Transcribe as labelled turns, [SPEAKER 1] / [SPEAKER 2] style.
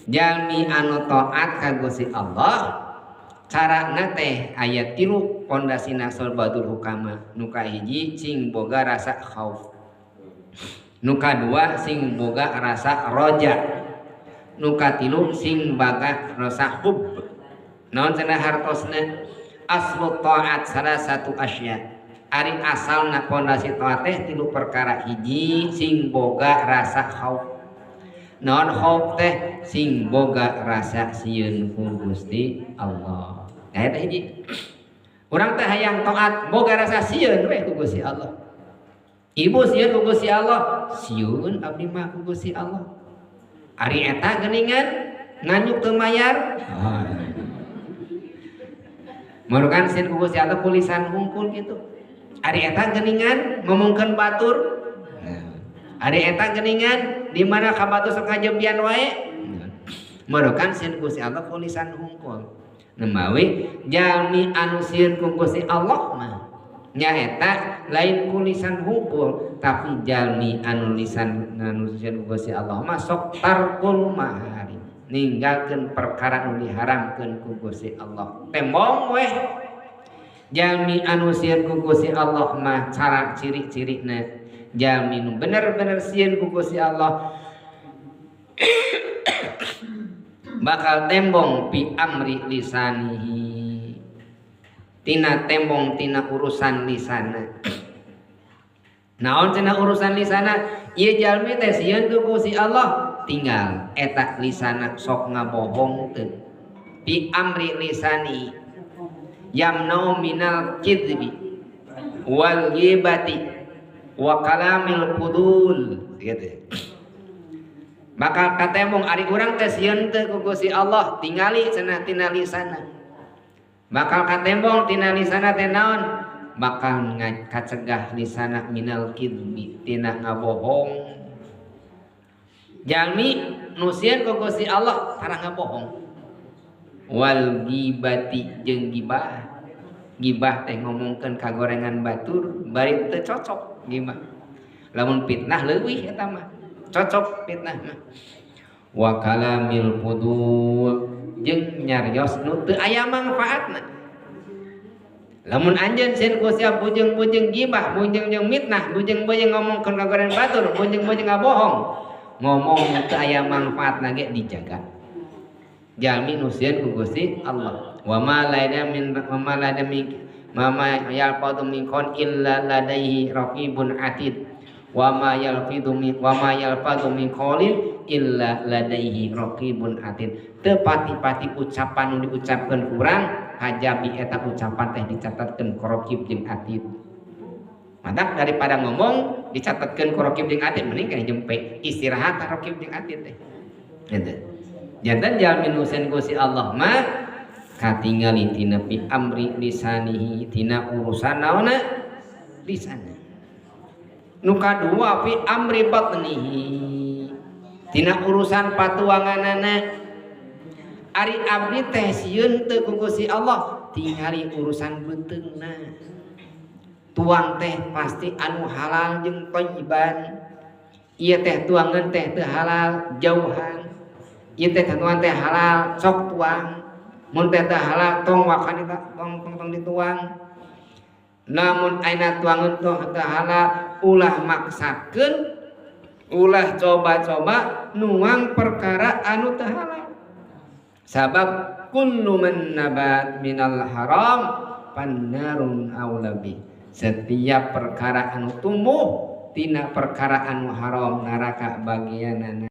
[SPEAKER 1] jalmi anu taat ka Gusti Allah carana teh aya 3 pondasina solbatul hukama. Nu kahiji sing boga rasa khauf, nu kadua sing boga rasa roja, nu katilu sing boga rasa hub. Naon cenah hartosna? Aslu taat salah satu asya. Ari asalna pondasi taat teh 3 perkara. Hiji sing boga rasa khauf. Naon khauf teh? Sing boga rasa sieun ku Gusti Allah. Eta hiji. Urang teh hayang taat boga rasa sieun we ku Gusti Allah. Ibu sieun ku Gusti Allah, sieun abdi mah ku Gusti Allah. Ari eta geuningan nganyuk teu mayar. Marukan sieun ku Gusti Allah kulisan hungkul gitu. Ari eta geuningan ngomongkeun batur. Ari eta geuningan di mana ka batu sok ngajembian wae. Marukan sieun Gusti Allah kulisan hungkul. Nemawi jalmi anu sieun ku Gusti Allah mah nyaeta lain kulisan hungkul, tapi jalmi anu lisan anu sieun ku Gusti Allah mah sok tarkul mahari, ninggalkeun perkara anu diharamkeun ku Gusti Allah. Tembong weh. Jalmi anu sieun ku Gusti Allah mah cara ciri-cirina jalmi nu bener-bener sieun ku Gusti Allah bakal tembong pi amri lisanihi, tina tembong tina urusan lisana. Naon cenah urusan lisana? Ieu jalmi teh sieun ku Gusti Allah tinggal eta lisana sok ngabohong teu. Pi amri lisani yamnau minal kidbi wal ghibati wa kalamil fudul gitu. Bakal katembong ari urang teh sieun teh ku Gusti Allah tingali cenah tina lisana. Bakal katembong tina lisana teh naon? Bakal kacegah lisana minal kidbi tina ngabohong. Jalmi nu sieun ku Gusti Allah tara ngabohong. Wal ghibati jeung gibah. Gibah teh ngomongkeun kagorengan batur bari teu cocok gibah. Lamun fitnah leuwih eta mah. Cocok fitnah mah. Wa kalamil fudul jeung nyarios nu teu aya manfaatna. Lamun anjeun sieun ku sia bujeng-bujeng gibah, bujeng-bujeng mitnah, bujeng-bujeng ngomongkeun kagorengan batur, bujeng-bujeng ngabohong, ngomong teu aya manfaatna ge dijaga. Jalmi nu sieun ku Gusti Allah. Wa ma laida min mama yalfadhu min qawlin illa ladaihi raqibun atid. Wa ma yalfadhu min qawlin illa ladaihi raqibun atid. Teu pati-pati ucapan nu diucapkeun urang hajabi eta ucapan teh dicatatkeun ku raqib jeung atid. Madak daripada ngomong dicatatkeun ku raqib jeung atid mending kana jempe istirahat raqib jeung atid teh. Gitu. Jantan jalmi nu sieun Gusti Allah mah katingali tina pi amri lisanihi tina urusan naonna lisana. Nu kadua fi amri batnihi tina urusan patuanganana. Ari abdi teh sieun teu ku Gusti Allah tingali urusan beuteungna. Tuang teh pasti anu halal jeung thayyiban. Ieu teh tuangan teh teu halal jauhan. Ieu teh tuangan teh halal sok tuang. Mun teh teu halal tong wakan tong dituang. Namun aina tuangan tong teu halal ulah maksakeun, ulah coba-coba nuang perkara anu teu halal. Sabab kullu man nabat minal haram pannarun aulabi. Setiap perkara anu tumbuh tina perkara anu haram neraka bagianana.